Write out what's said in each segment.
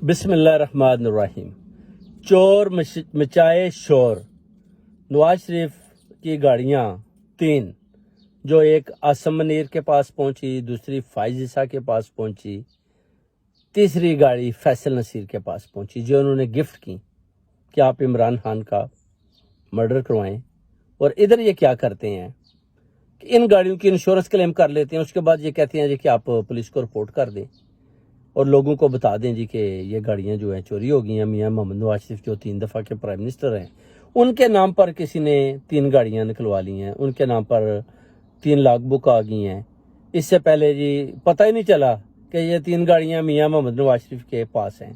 بسم اللہ الرحمن الرحیم۔ چور مچائے شور۔ نواز شریف کی گاڑیاں تین، جو ایک آسم منیر کے پاس پہنچی، دوسری فائز عیسیٰ کے پاس پہنچی، تیسری گاڑی فیصل نصیر کے پاس پہنچی، جو انہوں نے گفٹ کی کہ آپ عمران خان کا مرڈر کروائیں۔ اور ادھر یہ کیا کرتے ہیں کہ ان گاڑیوں کی انشورنس کلیم کر لیتے ہیں، اس کے بعد یہ کہتے ہیں جی کہ آپ پولیس کو رپورٹ کر دیں اور لوگوں کو بتا دیں جی کہ یہ گاڑیاں جو ہیں چوری ہو گئی ہیں۔ میاں محمد نواز شریف جو 3 دفعہ کے پرائم منسٹر ہیں، ان کے نام پر کسی نے 3 گاڑیاں نکلوا لی ہیں، ان کے نام پر 3 لاگ بک آ گئی ہیں۔ اس سے پہلے جی پتہ ہی نہیں چلا کہ یہ 3 گاڑیاں میاں محمد نواز شریف کے پاس ہیں۔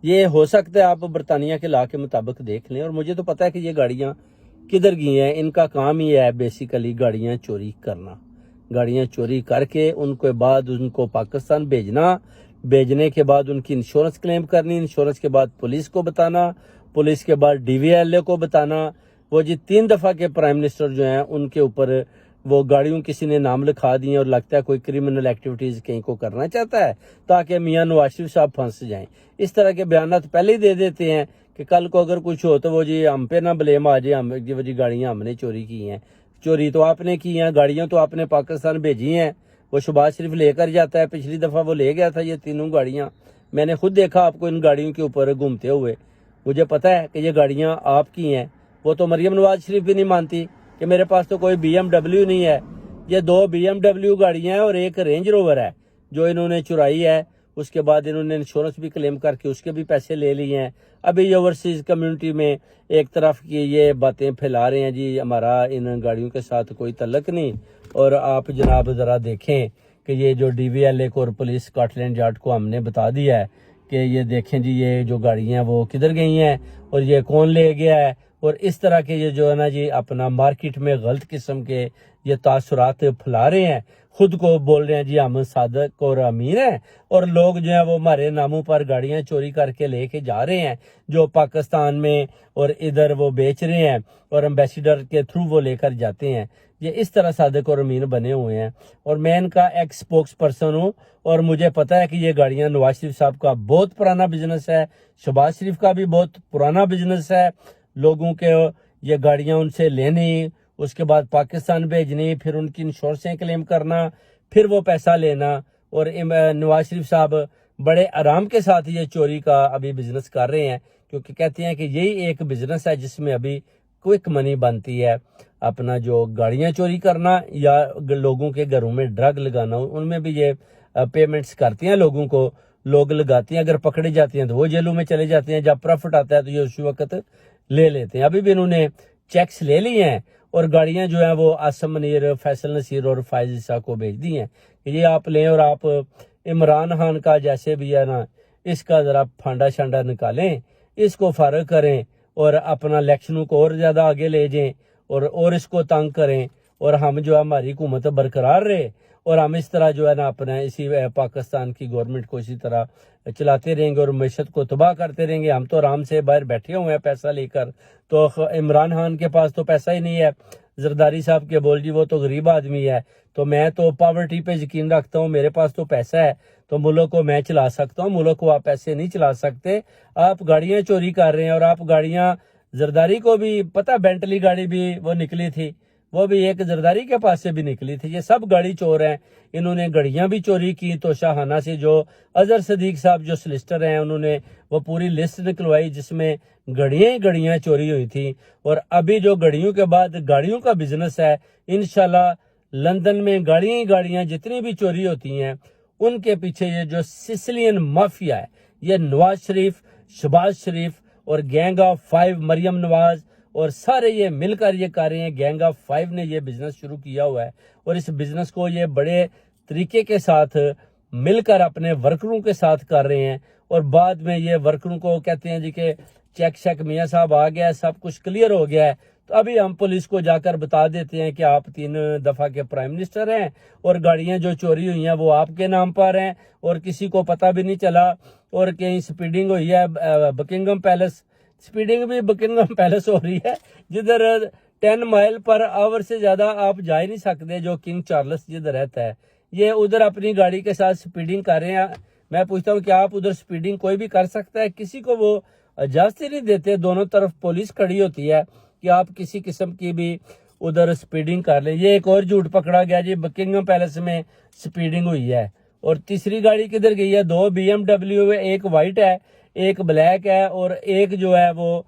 یہ ہو سکتا ہے آپ برطانیہ کے لاء کے مطابق دیکھ لیں، اور مجھے تو پتہ ہے کہ یہ گاڑیاں کدھر گئی ہیں۔ ان کا کام ہی ہے بیسیکلی گاڑیاں چوری کرنا، گاڑیاں چوری کر کے ان کے بعد ان کو پاکستان بھیجنے کے بعد ان کی انشورنس کلیم کرنی، انشورنس کے بعد پولیس کو بتانا، پولیس کے بعد DVLA کو بتانا۔ وہ جی 3 دفعہ کے پرائم منسٹر جو ہیں ان کے اوپر وہ گاڑیوں کسی نے نام لکھا دیے، اور لگتا ہے کوئی کرمنل ایکٹیویٹیز کہیں کو کرنا چاہتا ہے تاکہ میاں نواز شریف صاحب پھنس جائیں۔ اس طرح کے بیانات پہلے ہی دے دیتے ہیں کہ کل کو اگر کچھ ہو تو وہ جی ہم پہ نہ بلیم آ جائے، وہ جی گاڑیاں ہم نے چوری کی ہیں۔ چوری تو آپ نے کی ہیں، گاڑیاں تو آپ نے پاکستان بھیجی ہیں۔ وہ شہباز شریف لے کر جاتا ہے، پچھلی دفعہ وہ لے گیا تھا یہ 3 گاڑیاں۔ میں نے خود دیکھا آپ کو ان گاڑیوں کے اوپر گھومتے ہوئے۔ مجھے پتا ہے کہ یہ گاڑیاں آپ کی ہیں۔ وہ تو مریم نواز شریف بھی نہیں مانتی کہ میرے پاس تو کوئی BMW نہیں ہے۔ یہ 2 BMW گاڑیاں ہیں اور ایک رینج روور ہے جو انہوں نے چرائی ہے۔ اس کے بعد انہوں نے انشورنس بھی کلیم کر کے اس کے بھی پیسے لے لیے ہیں۔ ابھی یہ اوورسیز کمیونٹی میں ایک طرف کی یہ باتیں پھیلا رہے ہیں جی ہمارا ان گاڑیوں کے ساتھ کوئی تعلق نہیں۔ اور آپ جناب ذرا دیکھیں کہ یہ جو DVLA کو اور پولیس اسکاٹ یارڈ کو ہم نے بتا دیا ہے کہ یہ دیکھیں جی یہ جو گاڑیاں وہ کدھر گئی ہیں اور یہ کون لے گیا ہے۔ اور اس طرح کے یہ جو ہے نا جی اپنا مارکیٹ میں غلط قسم کے یہ تاثرات پھیلا رہے ہیں، خود کو بول رہے ہیں جی ہم صادق اور امین ہیں، اور لوگ جو ہیں وہ ہمارے ناموں پر گاڑیاں چوری کر کے لے کے جا رہے ہیں جو پاکستان میں، اور ادھر وہ بیچ رہے ہیں اور ایمبیسیڈر کے تھرو وہ لے کر جاتے ہیں۔ یہ اس طرح صادق اور امین بنے ہوئے ہیں، اور میں ان کا ایک سپوکس پرسن ہوں، اور مجھے پتا ہے کہ یہ گاڑیاں نواز شریف صاحب کا بہت پرانا بزنس ہے، شہباز شریف کا بھی بہت پرانا بزنس ہے۔ لوگوں کے یہ گاڑیاں ان سے لینی، اس کے بعد پاکستان بھیجنی، پھر ان کی انشورنسیں کلیم کرنا، پھر وہ پیسہ لینا۔ اور نواز شریف صاحب بڑے آرام کے ساتھ یہ چوری کا ابھی بزنس کر رہے ہیں، کیونکہ کہتے ہیں کہ یہی ایک بزنس ہے جس میں ابھی کوئک منی بنتی ہے۔ اپنا جو گاڑیاں چوری کرنا یا لوگوں کے گھروں میں ڈرگ لگانا، ان میں بھی یہ پیمنٹس کرتی ہیں، لوگوں کو لوگ لگاتی ہیں۔ اگر پکڑے جاتی ہیں تو وہ جیلوں میں چلے جاتے ہیں، جب پروفٹ آتا ہے تو یہ اسی وقت لے لیتے ہیں۔ ابھی بھی انہوں نے چیکس لے لی ہیں اور گاڑیاں جو ہیں وہ آسم منیر، فیصل نصیر اور فائز عیسیٰ کو بھیج دی ہیں کہ یہ آپ لیں، اور آپ عمران خان کا جیسے بھی ہے نا اس کا ذرا پھانڈا شانڈا نکالیں، اس کو فارغ کریں اور اپنا الیکشنوں کو اور زیادہ آگے لے جائیں اور اس کو تنگ کریں، اور ہم جو ہماری حکومت برقرار رہے، اور ہم اس طرح جو ہے نا اپنا اسی پاکستان کی گورنمنٹ کو اسی طرح چلاتے رہیں گے اور معیشت کو تباہ کرتے رہیں گے۔ ہم تو آرام سے باہر بیٹھے ہوئے ہیں پیسہ لے کر، تو عمران خان کے پاس تو پیسہ ہی نہیں ہے۔ زرداری صاحب کے بول جی وہ تو غریب آدمی ہے، تو میں تو پاورٹی پہ یقین رکھتا ہوں، میرے پاس تو پیسہ ہے تو ملک کو میں چلا سکتا ہوں، ملک کو آپ ایسے نہیں چلا سکتے۔ آپ گاڑیاں چوری کر رہے ہیں، اور آپ گاڑیاں زرداری کو بھی پتہ، بینٹلی گاڑی بھی وہ نکلی تھی، وہ بھی ایک زرداری کے پاس سے بھی نکلی تھی۔ یہ سب گاڑی چور ہیں، انہوں نے گاڑیاں بھی چوری کی۔ تو شاہانہ سے جو اظہر صدیق صاحب جو سلسٹر ہیں، انہوں نے وہ پوری لسٹ نکلوائی جس میں گاڑیاں ہی گاڑیاں چوری ہوئی تھی۔ اور ابھی جو گاڑیوں کے بعد گاڑیوں کا بزنس ہے، انشاءاللہ لندن میں گاڑیاں ہی گاڑیاں جتنی بھی چوری ہوتی ہیں ان کے پیچھے یہ جو سسلین مافیا ہے، یہ نواز شریف، شہباز شریف اور گینگ آف 5 مریم نواز اور سارے یہ مل کر یہ کر رہے ہیں۔ گینگ آف 5 نے یہ بزنس شروع کیا ہوا ہے، اور اس بزنس کو یہ بڑے طریقے کے ساتھ مل کر اپنے ورکروں کے ساتھ کر رہے ہیں، اور بعد میں یہ ورکروں کو کہتے ہیں جی کہ چیک شیک میاں صاحب آ گیا ہے، سب کچھ کلیئر ہو گیا ہے، تو ابھی ہم پولیس کو جا کر بتا دیتے ہیں کہ آپ 3 دفعہ کے پرائم منسٹر ہیں، اور گاڑیاں جو چوری ہوئی ہیں وہ آپ کے نام پر ہیں، اور کسی کو پتہ بھی نہیں چلا، اور کہیں سپیڈنگ ہوئی ہے بکنگم پیلس، سپیڈنگ بھی بکنگم پیلس ہو رہی ہے جدھر 10 مائل پر آور سے زیادہ آپ جا ہی نہیں سکتے، جو کنگ چارلس جدھر رہتا ہے، یہ ادھر اپنی گاڑی کے ساتھ سپیڈنگ کر رہے ہیں۔ میں پوچھتا ہوں کہ آپ ادھر سپیڈنگ کوئی بھی کر سکتا ہے؟ کسی کو وہ اجازت ہی نہیں دیتے، دونوں طرف پولیس کھڑی ہوتی ہے کہ آپ کسی قسم کی بھی ادھر سپیڈنگ کر لیں۔ یہ ایک اور جھوٹ پکڑا گیا جی، بکنگم پیلس میں سپیڈنگ ہوئی ہے۔ اور تیسری گاڑی کدھر گئی ہے؟ 2 BMW ہے، ایک وائٹ ہے، ایک بلیک ہے، اور ایک جو ہے وہ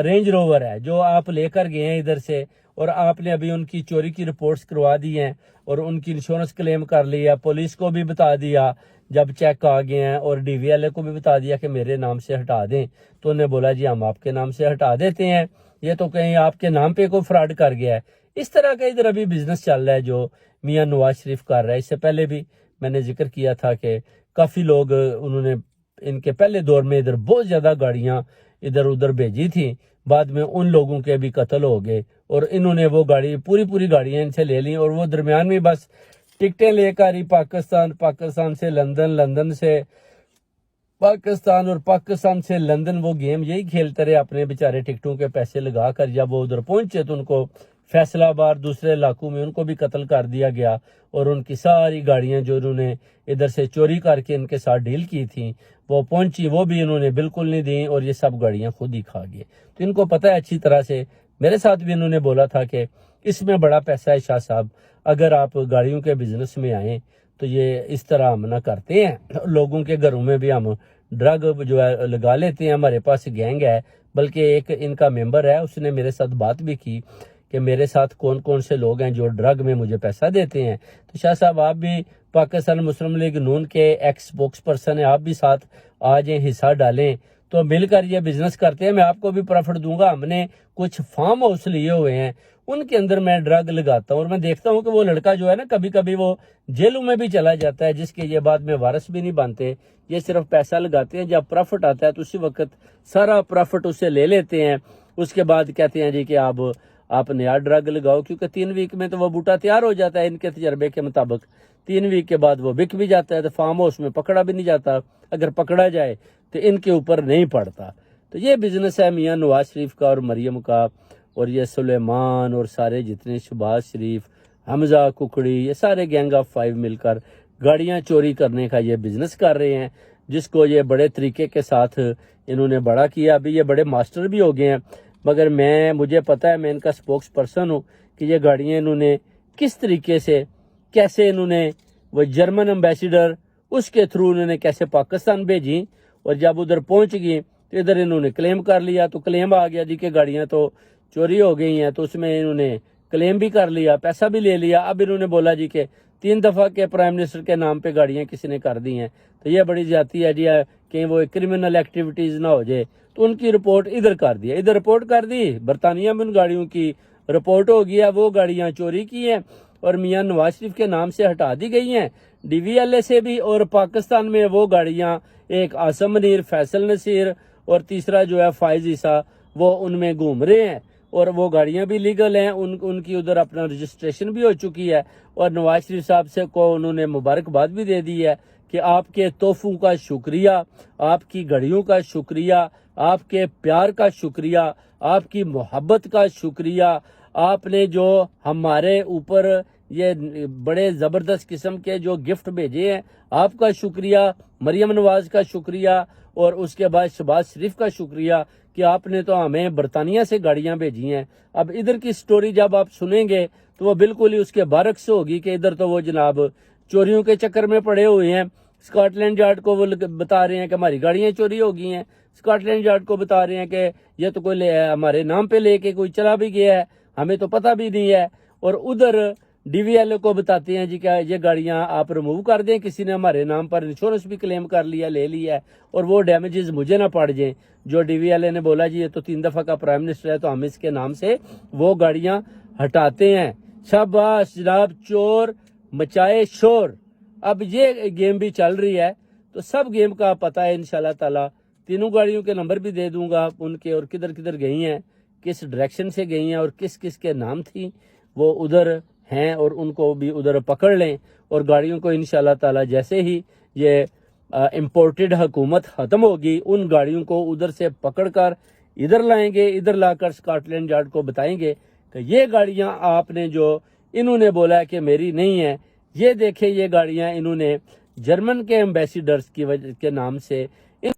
رینج روور ہے جو آپ لے کر گئے ہیں ادھر سے، اور آپ نے ابھی ان کی چوری کی رپورٹس کروا دی ہیں اور ان کی انشورنس کلیم کر لی ہے، پولیس کو بھی بتا دیا جب چیک آ گئے ہیں، اور ڈی وی ایل اے کو بھی بتا دیا کہ میرے نام سے ہٹا دیں، تو انہیں بولا جی ہم آپ کے نام سے ہٹا دیتے ہیں، یہ تو کہیں آپ کے نام پہ کوئی فراڈ کر گیا ہے۔ اس طرح کا ادھر ابھی بزنس چل رہا ہے جو میاں نواز شریف کر رہا ہے۔ اس سے پہلے بھی میں نے ذکر کیا تھا کہ کافی لوگ انہوں نے ان کے پہلے دور میں ادھر بہت زیادہ گاڑیاں ادھر ادھر بھیجی تھیں، بعد میں ان لوگوں کے بھی قتل ہو گئے، اور انہوں نے وہ گاڑی پوری گاڑیاں ان سے لے لیں، اور وہ درمیان میں بس ٹکٹیں لے کر ہی پاکستان سے لندن، لندن سے پاکستان، اور پاکستان سے لندن، وہ گیم یہی کھیلتے رہے اپنے بیچارے ٹکٹوں کے پیسے لگا کر۔ جب وہ ادھر پہنچے تو ان کو فیصل آباد دوسرے علاقوں میں ان کو بھی قتل کر دیا گیا، اور ان کی ساری گاڑیاں جو انہوں نے ادھر سے چوری کر کے ان کے ساتھ ڈیل کی تھیں وہ پہنچی، وہ بھی انہوں نے بالکل نہیں دیں، اور یہ سب گاڑیاں خود ہی کھا گئے۔ تو ان کو پتہ ہے اچھی طرح سے، میرے ساتھ بھی انہوں نے بولا تھا کہ اس میں بڑا پیسہ ہے شاہ صاحب، اگر آپ گاڑیوں کے بزنس میں آئیں تو یہ اس طرح ہم نہ کرتے ہیں، لوگوں کے گھروں میں بھی ہم ڈرگ جو ہے لگا لیتے ہیں، ہمارے پاس گینگ ہے، بلکہ ایک ان کا ممبر ہے، اس نے میرے ساتھ بات بھی کی کہ میرے ساتھ کون کون سے لوگ ہیں جو ڈرگ میں مجھے پیسہ دیتے ہیں۔ تو شاہ صاحب آپ بھی پاکستان مسلم لیگ نون کے ایکس سپوکس پرسن ہیں، آپ بھی ساتھ آ جائیں، حصہ ڈالیں، تو مل کر یہ بزنس کرتے ہیں، میں آپ کو بھی پروفٹ دوں گا۔ ہم نے کچھ فارم ہاؤس لیے ہوئے ہیں، ان کے اندر میں ڈرگ لگاتا ہوں، اور میں دیکھتا ہوں کہ وہ لڑکا جو ہے نا کبھی کبھی وہ جیلوں میں بھی چلا جاتا ہے، جس کے یہ بعد میں وارث بھی نہیں بنتے، یہ صرف پیسہ لگاتے ہیں، جب پروفٹ آتا ہے تو اسی وقت سارا پروفٹ اسے لے لیتے ہیں، اس کے بعد کہتے ہیں جی کہ آپ نیا ڈرگ لگاؤ، کیونکہ 3 ویک میں تو وہ بوٹا تیار ہو جاتا ہے ان کے تجربے کے مطابق، 3 ویک کے بعد وہ بک بھی جاتا ہے، تو فارم ہاؤس میں پکڑا بھی نہیں جاتا، اگر پکڑا جائے تو ان کے اوپر نہیں پڑتا۔ تو یہ بزنس ہے میاں نواز شریف کا اور مریم کا، اور یہ سلیمان اور سارے جتنے شہباز شریف، حمزہ ککڑی، یہ سارے گینگ آف 5 مل کر گاڑیاں چوری کرنے کا یہ بزنس کر رہے ہیں، جس کو یہ بڑے طریقے کے ساتھ انہوں نے بڑا کیا۔ ابھی یہ بڑے ماسٹر بھی ہو گئے ہیں، مگر مجھے پتہ ہے، میں ان کا سپوکس پرسن ہوں، کہ یہ گاڑیاں انہوں نے کس طریقے سے، کیسے انہوں نے وہ جرمن امبیسیڈر اس کے تھرو انہوں نے کیسے پاکستان بھیجی، اور جب ادھر پہنچ گئی تو ادھر انہوں نے کلیم کر لیا، تو کلیم آ گیا جی کہ گاڑیاں تو چوری ہو گئی ہیں، تو اس میں انہوں نے کلیم بھی کر لیا، پیسہ بھی لے لیا۔ اب انہوں نے بولا جی کہ 3 دفعہ کے پرائم منسٹر کے نام پہ گاڑیاں کسی نے کر دی ہیں، تو یہ بڑی زیادتی ہے جی، کہیں وہ کرمنل ایکٹیویٹیز نہ ہو جائے، تو ان کی رپورٹ ادھر کر دی، ادھر رپورٹ کر دی، برطانیہ میں ان گاڑیوں کی رپورٹ ہو گیا، وہ گاڑیاں چوری کی ہیں اور میاں نواز شریف کے نام سے ہٹا دی گئی ہیں ڈی وی ایل اے سے بھی، اور پاکستان میں وہ گاڑیاں ایک عاصم منیر، فیصل نصیر اور تیسرا جو ہے فائز عیسیٰ، وہ ان میں گھوم رہے ہیں، اور وہ گاڑیاں بھی لیگل ہیں، ان کی ادھر اپنا رجسٹریشن بھی ہو چکی ہے، اور نواز شریف صاحب سے کو انہوں نے مبارکباد بھی دے دی ہے کہ آپ کے تحفوں کا شکریہ، آپ کی گھڑیوں کا شکریہ، آپ کے پیار کا شکریہ، آپ کی محبت کا شکریہ، آپ نے جو ہمارے اوپر یہ بڑے زبردست قسم کے جو گفٹ بھیجے ہیں، آپ کا شکریہ، مریم نواز کا شکریہ، اور اس کے بعد شہباز شریف کا شکریہ کہ آپ نے تو ہمیں برطانیہ سے گاڑیاں بھیجی ہیں۔ اب ادھر کی سٹوری جب آپ سنیں گے تو وہ بالکل ہی اس کے برعکس ہوگی کہ ادھر تو وہ جناب چوریوں کے چکر میں پڑے ہوئے ہیں، اسکاٹ لینڈ یارڈ کو وہ بتا رہے ہیں کہ ہماری گاڑیاں چوری ہو گئی ہیں، اسکاٹ لینڈ یارڈ کو بتا رہے ہیں کہ یہ تو کوئی ہمارے نام پہ لے کے کوئی چلا بھی گیا ہے، ہمیں تو پتہ بھی نہیں ہے، اور ادھر ڈی وی ایل کو بتاتے ہیں جی کہ یہ گاڑیاں آپ ریموو کر دیں، کسی نے ہمارے نام پر انشورنس بھی کلیم کر لیا، لے لیا ہے، اور وہ ڈیمیجز مجھے نہ پڑ جائیں۔ جو ڈی وی ایل نے بولا جی یہ تو 3 دفعہ کا پرائم منسٹر ہے، تو ہم اس کے نام سے وہ گاڑیاں ہٹاتے ہیں۔ شاباش جناب، چور مچائے شور۔ اب یہ گیم بھی چل رہی ہے، تو سب گیم کا پتہ ہے انشاءاللہ تعالی، تینوں گاڑیوں کے نمبر بھی دے دوں گا ان کے، اور کدھر کدھر گئی ہیں، کس ڈائریکشن سے گئی ہیں، اور کس کس کے نام تھی وہ ادھر ہیں، اور ان کو بھی ادھر پکڑ لیں، اور گاڑیوں کو انشاءاللہ تعالی جیسے ہی یہ امپورٹڈ حکومت ختم ہوگی، ان گاڑیوں کو ادھر سے پکڑ کر ادھر لائیں گے، ادھر لا کر اسکاٹ لینڈ یارڈ کو بتائیں گے کہ یہ گاڑیاں آپ نے جو انہوں نے بولا ہے کہ میری نہیں ہے، یہ دیکھیں یہ گاڑیاں انہوں نے جرمن کے ایمبیسیڈرز کی وجہ کے نام سے